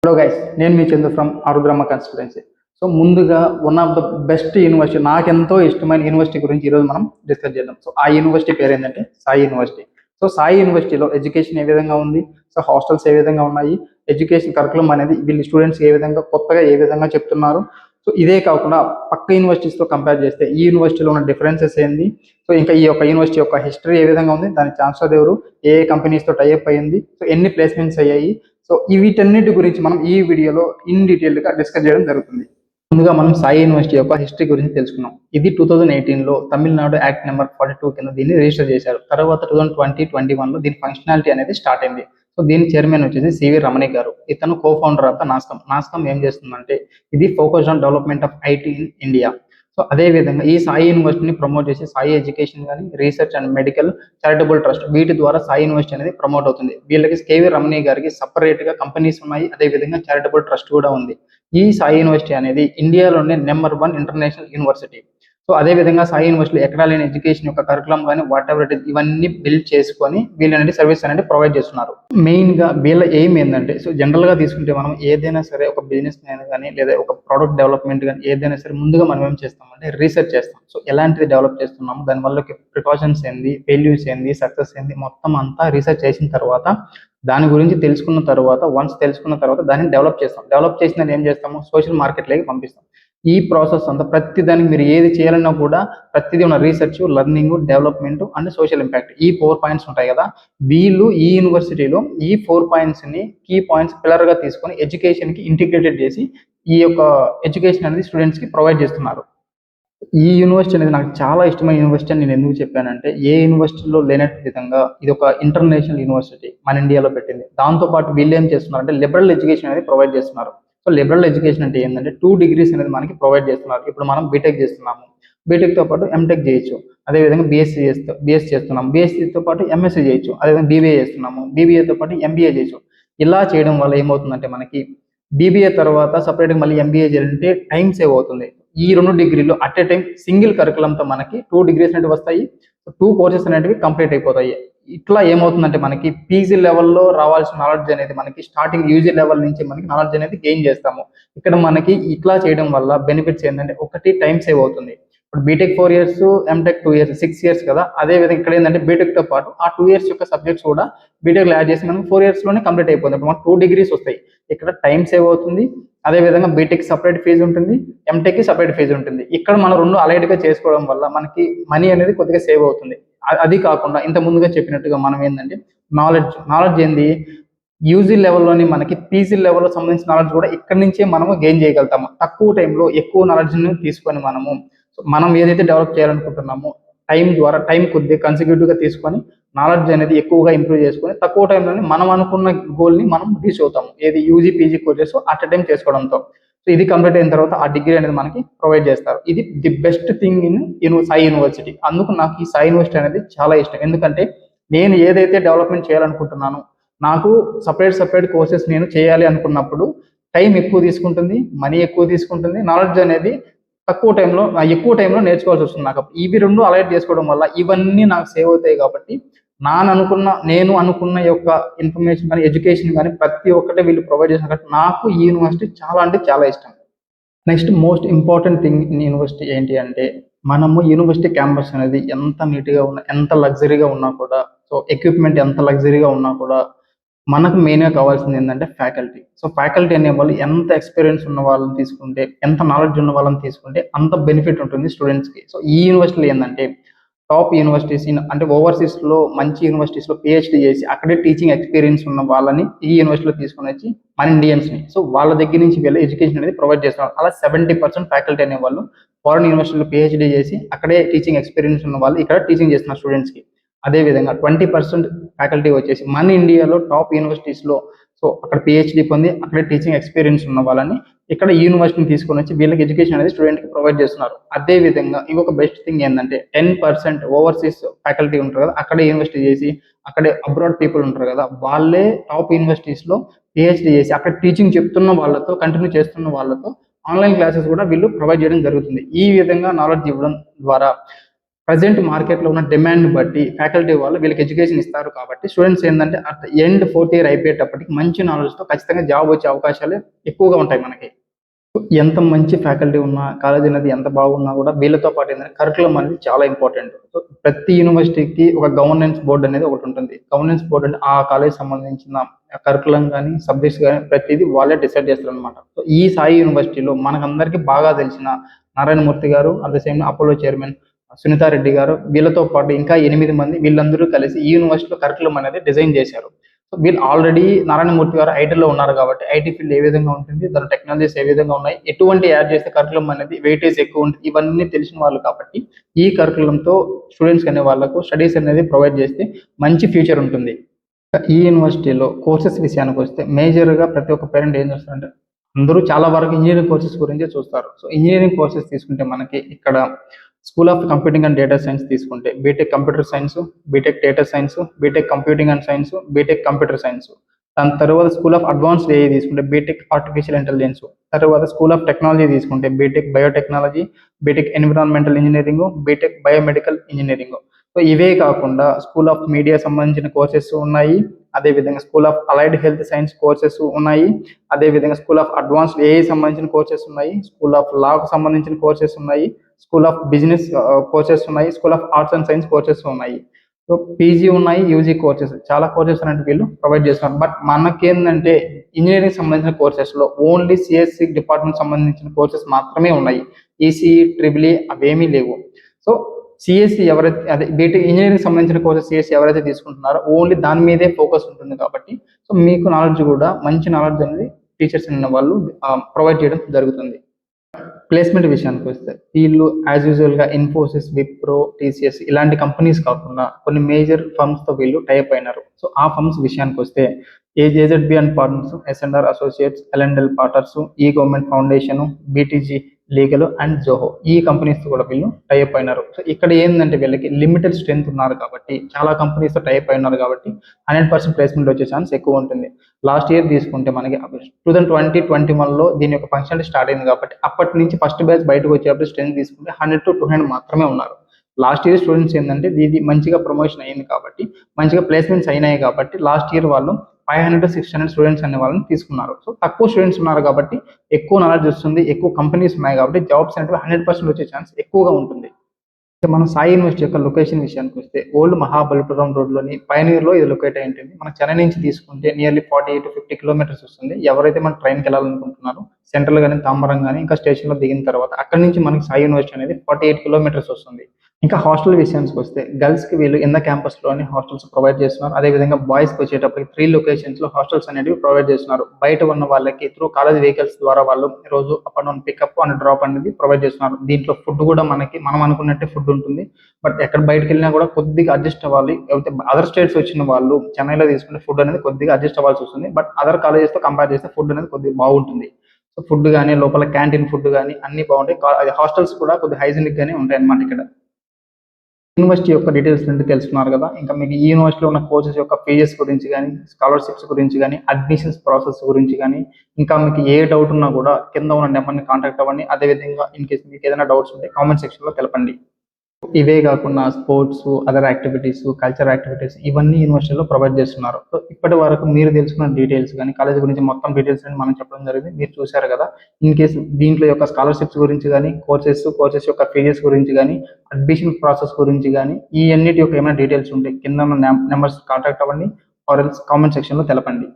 Hello guys, నేను మీ Chandu from ఆరుద్రమ్మ consultancy. So ముందుగా one of the best university, నాకెంతో ఇష్టమైన యూనివర్సిటీ గురించి ఈరోజు మనం డిస్కస్ చేద్దాం. సో ఆ యూనివర్సిటీ పేరు ఏంటంటే సాయి యూనివర్సిటీ. సో సాయి యూనివర్సిటీలో ఎడ్యుకేషన్ ఏ విధంగా ఉంది, సో హాస్టల్స్ ఏ విధంగా ఉన్నాయి, ఎడ్యుకేషన్ కరికులం అనేది వీళ్ళు స్టూడెంట్స్ ఏ విధంగా కొత్తగా ఏ విధంగా చెప్తున్నారు. సో ఇదే కాకుండా పక్క యూనివర్సిటీస్తో కంపేర్ చేస్తే ఈ యూనివర్సిటీలో ఉన్న డిఫరెన్సెస్ ఏంది, సో ఇంకా ఈ యొక్క యూనివర్సిటీ యొక్క హిస్టరీ ఏ విధంగా ఉంది, దాని ఛాన్సలర్ ఎవరు, ఏ కంపెనీస్తో టైఅప్ అయ్యింది, సో ఎన్ని ప్లేస్మెంట్స్ అయ్యాయి, సో వీటన్నిటి గురించి మనం ఈ వీడియోలో ఇన్ డీటెయిల్గా డిస్కస్ చేయడం జరుగుతుంది. ముందుగా మనం సాయి యూనివర్సిటీ యొక్క హిస్టరీ గురించి తెలుసుకున్నాం. ఇది 2018లో తమిళనాడు యాక్ట్ నెంబర్ 42 కింద దీన్ని రిజిస్టర్ చేశారు. తర్వాత 2021లో దీని ఫంక్షనాలిటీ అనేది స్టార్ట్ అయింది. సో దీని చైర్మన్ వచ్చేసి సివి రమణి గారు. ఇతను co founder of the NASSCOM. NASSCOM ఏం చేస్తుందంటే ఇది focus on development of IT in India. So అదే విధంగా ఈ సాయి యూనివర్సిటీని ప్రమోట్ చేసి సాయి ఎడ్యుకేషన్ కానీ, research and medical, charitable trust, వీటి ద్వారా సాయి యూనివర్సిటీ అనేది ప్రమోట్ అవుతుంది. వీళ్ళకి కేవీ రమణి గారికి సపరేట్ గా కంపెనీస్ ఉన్నాయి, అదే విధంగా చారిటబుల్ ట్రస్ట్ కూడా ఉంది. ఈ సాయి యూనివర్సిటీ అనేది ఇండియాలోనే నెంబర్ 1 ఇంటర్నేషనల్ యూనివర్సిటీ. సో అదే విధంగా సాయి యూనివర్సిటీ ఎక్కడా లేని ఎడ్యుకేషన్ యొక్క కరికులం కానీ వాట్ ఎవర్ ఇట్ ఇస్ ఇవన్నీ బిల్డ్ చేసుకొని వీళ్ళు అనేది సర్వీస్ అనేది ప్రొవైడ్ చేస్తున్నారు. మెయిన్ గా వీళ్ళ ఎయిమ్ ఏంటంటే, సో జనరల్ గా తీసుకుంటే మనం ఏదైనా సరే ఒక బిజినెస్ మ్యాన్ కానీ లేదా ఒక ప్రోడక్ట్ డెవలప్మెంట్ కానీ ఏదైనా సరే ముందుగా మనం ఏం చేస్తామంటే రీసెర్చ్ చేస్తాం. సో ఎలాంటిది డెవలప్ చేస్తున్నాము, దానివల్ల ప్రికాషన్స్ ఏంది, ఫెయిల్యూర్స్ ఏంది, సక్సెస్ ఏంది, మొత్తం అంతా రీసెర్చ్ చేసిన తర్వాత దాని గురించి తెలుసుకున్న తర్వాత తెలుసుకున్న తర్వాత దాన్ని డెవలప్ చేస్తాం. డెవలప్ చేసిన ఏం చేస్తాము, సోషల్ మార్కెట్లోకి పంపిస్తాం. ఈ ప్రాసెస్ అంతా ప్రతి దానికి మీరు ఏది చేయాలన్నా కూడా ప్రతిదీ ఉన్న research, learning, development and social impact, ఈ 4 పాయింట్స్ ఉంటాయి కదా. వీళ్ళు ఈ యూనివర్సిటీలో ఈ 4 పాయింట్స్ ని కీ పాయింట్స్ పిల్లర్ గా తీసుకొని ఎడ్యుకేషన్ కి ఇంటిగ్రేటెడ్ చేసి ఈ యొక్క ఎడ్యుకేషన్ అనేది స్టూడెంట్స్ కి ప్రొవైడ్ చేస్తున్నారు. ఈ యూనివర్సిటీ అనేది నాకు చాలా ఇష్టమైన యూనివర్సిటీ అని నేను ఎందుకు చెప్పానంటే, ఏ యూనివర్సిటీలో లేనట్టు విధంగా ఇది ఒక ఇంటర్నేషనల్ యూనివర్సిటీ మన ఇండియాలో పెట్టింది. దాంతో పాటు వీళ్ళు ఏం చేస్తున్నారంటే లిబరల్ ఎడ్యుకేషన్ అనేది ప్రొవైడ్ చేస్తున్నారు. సో లిబరల్ ఎడ్యుకేషన్ అంటే ఏంటంటే 2 degrees అనేది మనకి ప్రొవైడ్ చేస్తున్నారు. ఇప్పుడు మనం బీటెక్ చేస్తున్నాము, బీటెక్ తో పాటు ఎంటెక్ చేయొచ్చు, అదేవిధంగా బీఎస్సీ చేస్తున్నాం, బీఎస్సీతో పాటు ఎంఎస్సీ చేయొచ్చు, అదేవిధంగా బీబీఏ చేస్తున్నాము, బీబీఏతో పాటు ఎంబీఏ చేయొచ్చు. ఇలా చేయడం వల్ల ఏమవుతుందంటే మనకి బీబీఏ తర్వాత సపరేట్గా మళ్ళీ ఎంబీఏ చేయాలంటే టైం సేవ్ అవుతుంది. ఈ 2 డిగ్రీలు అట్ ఏ టైం సింగిల్ కరికులంతో మనకి 2 degrees అనేవి వస్తాయి, 2 courses అనేటివి కంప్లీట్ అయిపోతాయి. ఇట్లా ఏమవుతుందంటే మనకి పీజీ లెవెల్లో రావాల్సిన నాలెడ్జ్ అనేది మనకి స్టార్టింగ్ యూజీ లెవెల్ నుంచి మనకి నాలెడ్జ్ అనేది గెయిన్ చేస్తాము. ఇక్కడ మనకి ఇట్లా చేయడం వల్ల బెనిఫిట్స్ ఏంటంటే, ఒకటి టైం సేవ్ అవుతుంది. ఇప్పుడు BTech 4 years, MTech 2 years, 6 years కదా. అదే విధంగా ఇక్కడ ఏంటంటే బీటెక్ తో పాటు ఆ 2 years యొక్క సబ్జెక్ట్స్ కూడా బీటెక్ లో యాడ్ చేసి మనం 4 years లోనే కంప్లీట్ అయిపోతుంది. ఇప్పుడు మనకు 2 degrees వస్తాయి. ఇక్కడ టైం సేవ్ అవుతుంది. అదే విధంగా బీటెక్ సపరేట్ ఫీజు ఉంటుంది, ఎంటెక్ కి సపరేట్ ఫీజు ఉంటుంది. ఇక్కడ మనం 2 అలైడ్ గా చేసుకోవడం వల్ల మనకి మనీ అనేది కొద్దిగా సేవ్ అవుతుంది. అది కాకుండా ఇంత ముందుగా చెప్పినట్టుగా మనం ఏంటంటే నాలెడ్జ్ ఏంది, యూజీ లెవెల్లోని మనకి పీజీ లెవెల్లో సంబంధించిన నాలెడ్జ్ కూడా ఇక్కడ నుంచే మనము గెయిన్ చేయగలుగుతాము. తక్కువ టైంలో ఎక్కువ నాలెడ్జ్ని తీసుకొని మనం ఏదైతే డెవలప్ చేయాలనుకుంటున్నామో టైం కొద్దిగా కన్సిక్యూటివ్ గా తీసుకొని నాలెడ్జ్ అనేది ఎక్కువగా ఇంప్రూవ్ చేసుకొని తక్కువ టైంలోనే మనం అనుకున్న గోల్ ని మనం రీచ్ అవుతాము. ఏది UG PG courses at time చేసుకోవడంతో. సో ఇది కంప్లీట్ అయిన తర్వాత ఆ డిగ్రీ అనేది మనకి ప్రొవైడ్ చేస్తారు. ఇది the best thing in Sai university. అందుకు నాకు ఈ సాయి యూనివర్సిటీ అనేది చాలా ఇష్టం. ఎందుకంటే నేను ఏదైతే డెవలప్మెంట్ చేయాలనుకుంటున్నానో, నాకు సపరేట్ కోర్సెస్ నేను చేయాలి అనుకున్నప్పుడు టైం ఎక్కువ తీసుకుంటుంది, మనీ ఎక్కువ తీసుకుంటుంది, నాలెడ్జ్ అనేది ఎక్కువ టైంలో నేర్చుకోవాల్సి వస్తుంది. నాకు ఇవి 2 అలైట్ చేసుకోవడం వల్ల ఇవన్నీ నాకు సేవ్ అవుతాయి. కాబట్టి నేను అనుకున్న యొక్క ఇన్ఫర్మేషన్ కానీ, ఎడ్యుకేషన్ కానీ ప్రతి ఒక్కటే వీళ్ళు ప్రొవైడ్ చేసిన కాబట్టి నాకు ఈ యూనివర్సిటీ చాలా అంటే చాలా ఇష్టం. Next most important thing in university ఏంటి అంటే, మనము యూనివర్సిటీ క్యాంపస్ అనేది ఎంత నీట్గా ఉన్నా, ఎంత లగ్జరీగా ఉన్నా కూడా, సో ఎక్విప్మెంట్ ఎంత లగ్జరీగా ఉన్నా కూడా మనకు మెయిన్గా కావాల్సింది ఏంటంటే ఫ్యాకల్టీ. సో ఫ్యాకల్టీ అనే వాళ్ళు ఎంత ఎక్స్పీరియన్స్ ఉన్న వాళ్ళని తీసుకుంటే, ఎంత నాలెడ్జ్ ఉన్న వాళ్ళని తీసుకుంటే అంత బెనిఫిట్ ఉంటుంది స్టూడెంట్స్కి. సో ఈ యూనివర్సిటీలో ఏంటంటే టాప్ యూనివర్సిటీస్ అంటే ఓవర్సీస్లో మంచి యూనివర్సిటీస్లో పిహెచ్డి చేసి అక్కడే టీచింగ్ ఎక్స్పీరియన్స్ ఉన్న వాళ్ళని ఈ యూనివర్సిటీలో తీసుకొని వచ్చి మన ఇండియన్స్ని, సో వాళ్ళ దగ్గర నుంచి వెళ్ళి ఎడ్యుకేషన్ అనేది ప్రొవైడ్ చేస్తున్నారు. అలా 70% ఫ్యాకల్టీ అనే వాళ్ళు ఫారెన్ యూనివర్సిటీలో పిహెచ్డి చేసి అక్కడే టీచింగ్ ఎక్స్పీరియన్స్ ఉన్న వాళ్ళు ఇక్కడ టీచింగ్ చేస్తున్నారు స్టూడెంట్స్కి. అదేవిధంగా 20% ఫ్యాకల్టీ వచ్చేసి మన ఇండియాలో టాప్ యూనివర్సిటీస్లో, సో అక్కడ పిహెచ్డి పొంది అక్కడే టీచింగ్ ఎక్స్పీరియన్స్ ఉన్న వాళ్ళని ఇక్కడ యూనివర్సిటీని తీసుకొని వచ్చి వీళ్ళకి ఎడ్యుకేషన్ అనేది స్టూడెంట్కి ప్రొవైడ్ చేస్తున్నారు. అదే విధంగా ఇంకొక బెస్ట్ థింగ్ ఏంటంటే 10% ఓవర్సీస్ ఫ్యాకల్టీ ఉంటారు కదా, అక్కడే యూనివర్సిటీ చేసి అక్కడే అబ్రాడ్ పీపుల్ ఉంటారు కదా, వాళ్ళే టాప్ యూనివర్సిటీస్లో పిహెచ్డి చేసి అక్కడ టీచింగ్ చెప్తున్న వాళ్ళతో, కంటిన్యూ చేస్తున్న వాళ్ళతో ఆన్లైన్ క్లాసెస్ కూడా వీళ్ళు ప్రొవైడ్ చేయడం జరుగుతుంది. ఈ విధంగా నాలెడ్జ్ ఇవ్వడం ద్వారా ప్రజెంట్ మార్కెట్లో ఉన్న డిమాండ్ బట్టి ఫ్యాకల్టీ వాళ్ళు వీళ్ళకి ఎడ్యుకేషన్ ఇస్తారు కాబట్టి స్టూడెంట్స్ ఏంటంటే అట్ ఎండ్ 4th ఇయర్ అయిపోయేటప్పటికి మంచి నాలెడ్జ్తో ఖచ్చితంగా జాబ్ వచ్చే అవకాశాలు ఎక్కువగా ఉంటాయి మనకి. ఎంత మంచి ఫ్యాకల్టీ ఉన్నా కాలేజ్ అనేది ఎంత బాగున్నా కూడా వీళ్ళతో పాటు ఏంటంటే కరికులం అనేది చాలా ఇంపార్టెంట్. సో ప్రతి యూనివర్సిటీకి ఒక గవర్నెన్స్ బోర్డు అనేది ఒకటి ఉంటుంది. గవర్నెన్స్ బోర్డు అంటే ఆ కాలేజ్ సంబంధించిన కరికులం కానీ సబ్జెక్ట్స్ కానీ ప్రతిదీ వాళ్ళే డిసైడ్ చేస్తారు అనమాట. సో ఈ సాయి యూనివర్సిటీలో మనకందరికీ బాగా తెలిసిన నారాయణమూర్తి గారు, at the same Apollo chairman Sunitha Reddy గారు, వీళ్ళతో పాటు ఇంకా 8 మంది వీళ్ళందరూ కలిసి ఈ యూనివర్సిటీలో కరికులం అనేది డిజైన్ చేశారు. సో వీళ్ళు ఆల్రెడీ నారాయణమూర్తి గారు ఐటీలో ఉన్నారు కాబట్టి ఐటీ ఫీల్డ్ ఏ విధంగా ఉంటుంది, దాని టెక్నాలజీస్ ఏ విధంగా ఉన్నాయి, ఎటువంటి యాడ్ చేస్తే కరికులం అనేది వెయిటేజ్ ఎక్కువ ఉంటుంది, ఇవన్నీ తెలిసిన వాళ్ళు కాబట్టి ఈ కరికులంతో స్టూడెంట్స్ అనే వాళ్ళకు స్టడీస్ అనేది ప్రొవైడ్ చేస్తే మంచి ఫ్యూచర్ ఉంటుంది. ఈ యూనివర్సిటీలో కోర్సెస్ విషయానికి వస్తే మేజర్గా ప్రతి ఒక్క పేరెంట్ ఏం చేస్తారంటే అందరూ చాలా వరకు ఇంజనీరింగ్ కోర్సెస్ గురించే చూస్తారు. సో ఇంజనీరింగ్ కోర్సెస్ తీసుకుంటే మనకి ఇక్కడ school of computing and data science తీసుకుంటే BTech computer science, BTech data science, BTech computing and science, BTech computer science. దాని తర్వాత స్కూల్ ఆఫ్ అడ్వాన్స్డ్ ఏఐ తీసుకుంటే బీటెక్ ఆర్టిఫిషియల్ ఇంటెలిజెన్స్. తర్వాత స్కూల్ ఆఫ్ టెక్నాలజీ తీసుకుంటే BTech biotechnology, BTech environmental engineering, BTech biomedical engineering. So ఇవే కాకుండా school of media సంబంధించిన courses ఉన్నాయి, అదేవిధంగా school of allied health science courses ఉన్నాయి, అదేవిధంగా స్కూల్ ఆఫ్ అడ్వాన్స్డ్ ఏఐ సంబంధించిన కోర్సెస్ ఉన్నాయి, స్కూల్ ఆఫ్ లాకు సంబంధించిన కోర్సెస్ ఉన్నాయి, స్కూల్ ఆఫ్ బిజినెస్ కోర్సెస్ ఉన్నాయి, school of arts and science courses ఉన్నాయి. సో పీజీ ఉన్నాయి, యూజీ కోర్సెస్, చాలా కోర్సెస్ అనేవి వీళ్ళు ప్రొవైడ్ చేస్తున్నారు. బట్ మనకేంటంటే ఇంజనీరింగ్ సంబంధించిన కోర్సెస్లో ఓన్లీ సిఎస్సి డిపార్ట్మెంట్ సంబంధించిన కోర్సెస్ మాత్రమే ఉన్నాయి. ఈసీఈ, ట్రిపుల్ అవేమీ లేవు. సో సిఎస్సి ఎవరైతే అదే బీటెక్ ఇంజనీరింగ్ సంబంధించిన కోర్సెస్ సిఎస్సి ఎవరైతే తీసుకుంటున్నారో ఓన్లీ దాని మీదే ఫోకస్ ఉంటుంది కాబట్టి సో మీకు నాలెడ్జ్ కూడా మంచి నాలెడ్జ్ అనేది టీచర్స్ అనే వాళ్ళు ప్రొవైడ్ చేయడం జరుగుతుంది. ప్లేస్మెంట్ విషయానికి వస్తే వీళ్ళు యాజ్ యూజువల్గా ఇన్ఫోసిస్, విప్రో, టీసీఎస్ ఇలాంటి కంపెనీస్ కాకుండా కొన్ని మేజర్ ఫర్మ్స్తో వీళ్ళు టైప్ అయినారు. సో ఆ ఫర్మ్స్ విషయానికి వస్తే AZB and partners, SNR associates, L and L partners, ఈ government foundation, BTG legal and Zoho ఈ కంపెనీస్ కూడా వీళ్ళు టైప్ అయినారు. సో ఇక్కడ ఏంటంటే వీళ్ళకి లిమిటెడ్ స్ట్రెంత్ ఉన్నారు కాబట్టి చాలా కంపెనీస్తో టైప్ అయినారు కాబట్టి 100% ప్లేస్మెంట్ వచ్చే ఛాన్స్ ఎక్కువ ఉంటుంది. లాస్ట్ ఇయర్ తీసుకుంటే మనకి 2020-21లో దీని యొక్క ఫంక్షన్ స్టార్ట్ అయింది కాబట్టి అప్పటి నుంచి ఫస్ట్ బ్యాచ్ బయటకు వచ్చేటప్పుడు స్ట్రెంత్ తీసుకుంటే 100 to 200 మాత్రమే ఉన్నారు. లాస్ట్ ఇయర్ స్టూడెంట్స్ ఏంటంటే ఇది మంచిగా ప్రమోషన్ అయింది కాబట్టి మంచిగా ప్లేస్మెంట్స్ అయినాయి కాబట్టి లాస్ట్ ఇయర్ వాళ్ళు 500 to 600 స్టూడెంట్స్ అనే వాళ్ళని తీసుకున్నారు. సో తక్కువ స్టూడెంట్స్ ఉన్నారు కాబట్టి ఎక్కువ నాలెడ్జ్ వస్తుంది, ఎక్కువ కంపెనీస్ ఉన్నాయి కాబట్టి జాబ్స్ అనేవి 100% వచ్చే ఛాన్స్ ఎక్కువగా ఉంటుంది. మన సాయి యూనివర్సిటీ యొక్క లొకేషన్ విషయానికి వస్తే ఓల్డ్ మహాబలిపురం రోడ్లోని పైనీర్లో ఇది లొకేట్ అయి ఉంటుంది. మన చెన్నై నుంచి తీసుకుంటే నియర్లీ 40 to 50 కిలోమీటర్స్ వస్తుంది. ఎవరైతే మన ట్రైన్కి వెళ్ళాలనుకుంటున్నారో సెంట్రల్ కానీ తాంబరం కానీ ఇంకా స్టేషన్లో దిగిన తర్వాత అక్కడి నుంచి మనకి సాయి యూనివర్సిటీ అనేది 48 కిలోమీటర్స్ వస్తుంది. ఇంకా హాస్టల్ విషయానికి వస్తే గర్ల్స్కి వీళ్ళు ఇన్ ద క్యాంపస్లోని హాస్టల్స్ ప్రొవైడ్ చేస్తున్నారు. అదేవిధంగా బాయ్స్కి వచ్చేటప్పటికి 3 లొకేషన్స్లో హాస్టల్స్ అనేవి ప్రొవైడ్ చేస్తున్నారు. బయట ఉన్న వాళ్ళకి త్రూ కాలేజ్ వెహికల్స్ ద్వారా వాళ్ళు రోజు up and down pickup and drop అనేది ప్రొవైడ్ చేస్తున్నారు. దీంట్లో ఫుడ్ కూడా మనం అనుకున్నట్టే ఫుడ్ ఉంటుంది. బట్ ఎక్కడ బయటకు వెళ్ళినా కూడా కొద్దిగా అడ్జస్ట్ అవ్వాలి. అయితే అదర్ స్టేట్స్ వచ్చిన వాళ్ళు చెన్నైలో తీసుకుంటే ఫుడ్ అనేది కొద్దిగా అడ్జస్ట్ అవ్వాల్సి వస్తుంది. బట్ అదర్ కాలేజెస్తో కంపేర్ చేస్తే ఫుడ్ అనేది కొద్దిగా బాగుంటుంది. సో ఫుడ్ కానీ లోపల క్యాంటీన్ ఫుడ్ కానీ అన్ని బాగుంటాయి. హాస్టల్స్ కూడా కొద్దిగా హైజీనిక్ గానే ఉంటాయి అన్నమాట. ఇక్కడ యూనివర్సిటీ యొక్క డీటెయిల్స్ నుండి తెలుసుకున్నారు కదా. ఇంకా మీకు ఈ యూనివర్సిటీలో ఉన్న కోర్సెస్ యొక్క ఫీజెస్ గురించి కానీ, స్కాలర్షిప్స్ గురించి కానీ, అడ్మిషన్స్ ప్రాసెస్ గురించి కానీ, ఇంకా మీకు ఏ డౌట్ ఉన్నా కూడా కింద ఉన్న నెంబర్ని కాంటాక్ట్ అవ్వండి. అదేవిధంగా ఇన్ కేసు మీకు ఏదైనా డౌట్స్ ఉంటే కామెంట్ సెక్షన్లో తెలపండి. ఇవే కాకుండా sports, other activities, culture activities ఇవన్నీ యూనివర్సిటీలో ప్రొవైడ్ చేస్తున్నారు. సో ఇప్పటి వరకు మీరు తెలుసుకున్న డీటెయిల్స్ కానీ కాలేజ్ గురించి మొత్తం డీటెయిల్స్ అని మనం చెప్పడం జరిగింది. మీరు చూశారు కదా. ఇన్ కేసు దీంట్లో యొక్క స్కాలర్షిప్స్ గురించి కానీ, కోర్సెస్ యొక్క ఫీజెస్ గురించి కానీ, అడ్మిషన్ ప్రాసెస్ గురించి కానీ ఈ అన్నిటి యొక్క ఏమైనా డీటెయిల్స్ ఉంటే కింద ఉన్న నెంబర్స్ కాంటాక్ట్ అవ్వండి. ఆర్ ఎల్స్ కామెంట్ సెక్షన్లో తెలపండి.